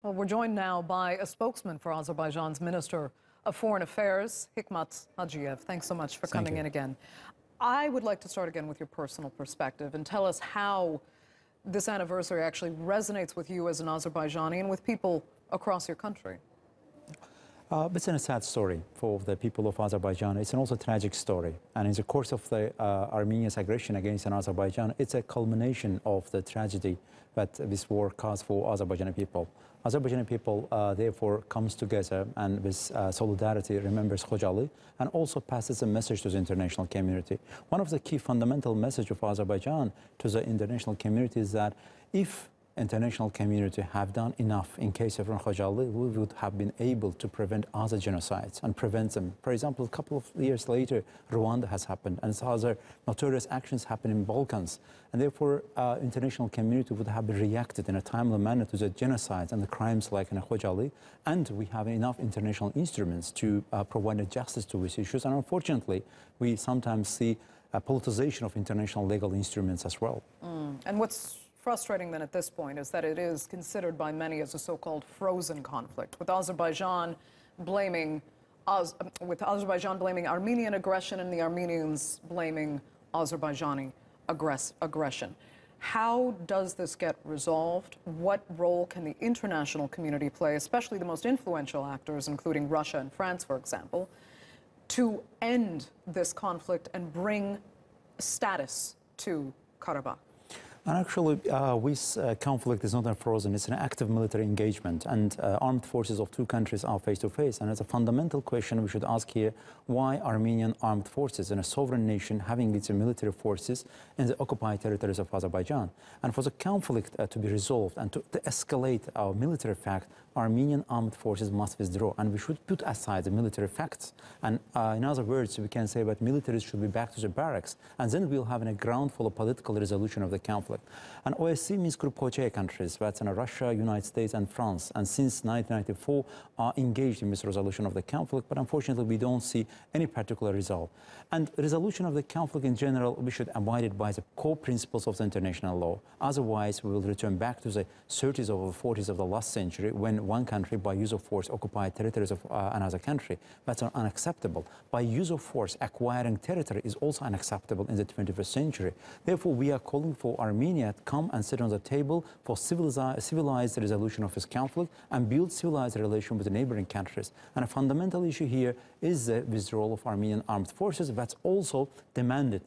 Well, we're joined now by a spokesman for Azerbaijan's Minister of Foreign Affairs, Hikmat Hajiyev. Thanks so much for coming in again. I would like to start again with your personal perspective and tell us how this anniversary actually resonates with you as an Azerbaijani and with people across your country. It's a sad story for the people of Azerbaijan. It's also a tragic story. And in the course of the Armenia's aggression against Azerbaijan, it's a culmination of the tragedy that this war caused for Azerbaijani people. Azerbaijani people, therefore, comes together and with solidarity remembers Khojaly and also passes a message to the international community. One of the key fundamental messages of Azerbaijan to the international community is that if international community have done enough in case of Khojaly, we would have been able to prevent other genocides and prevent them. For example, a couple of years later, Rwanda has happened, and other notorious actions happen in Balkans. And therefore, international community would have reacted in a timely manner to the genocides and the crimes like in Khojaly. And we have enough international instruments to provide justice to these issues. And unfortunately, we sometimes see a politicization of international legal instruments as well. And what's frustrating then at this point is that it is considered by many as a so-called frozen conflict, with Azerbaijan blaming Armenian aggression and the Armenians blaming Azerbaijani aggression. How does this get resolved? What role can the international community play, especially the most influential actors, including Russia and France, for example, to end this conflict and bring status to Karabakh? And actually, this conflict is not frozen, it's an active military engagement, and armed forces of two countries are face-to-face. And it's a fundamental question we should ask here, why Armenian armed forces in a sovereign nation having its military forces in the occupied territories of Azerbaijan? And for the conflict to be resolved and to escalate our military fact, Armenian armed forces must withdraw, and we should put aside the military facts. And in other words, we can say that militaries should be back to the barracks, and then we'll have a ground for a political resolution of the conflict. And OSCE Minsk Group co-chair countries, that's Russia, United States, and France, and since 1994 are engaged in this resolution of the conflict, but unfortunately we don't see any particular result. And resolution of the conflict in general, we should abide by the core principles of the international law. Otherwise, we will return back to the 30s or 40s of the last century, when one country, by use of force, occupied territories of another country. That's unacceptable. By use of force, acquiring territory is also unacceptable in the 21st century. Therefore, we are calling for Armenia to come and sit on the table for civilized resolution of this conflict and build civilized relations with the neighboring countries. And a fundamental issue here is the withdrawal of Armenian armed forces. That's also demanded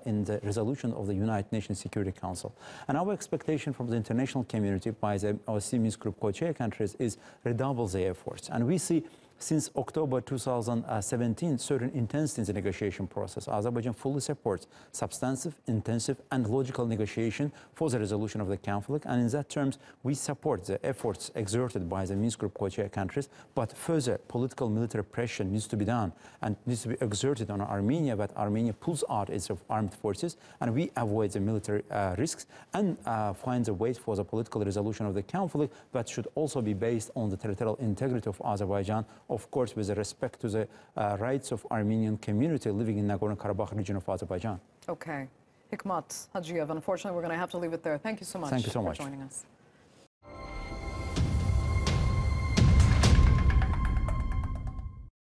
in the resolution of the United Nations Security Council. And our expectation from the international community by the OSCE Minsk Group co-chair countries is redouble their efforts. And we see since October 2017, certain intensity in the negotiation process. Azerbaijan fully supports substantive, intensive, and logical negotiation for the resolution of the conflict. And in that terms, we support the efforts exerted by the Minsk Group co-chair countries. But further political military pressure needs to be done and needs to be exerted on Armenia, that Armenia pulls out its armed forces and we avoid the military risks and find a way for the political resolution of the conflict that should also be based on the territorial integrity of Azerbaijan, of course, with respect to the rights of Armenian community living in Nagorno-Karabakh region of Azerbaijan. Okay. Hikmat Hajiyev, unfortunately, we're going to have to leave it there. Thank you so much for joining us.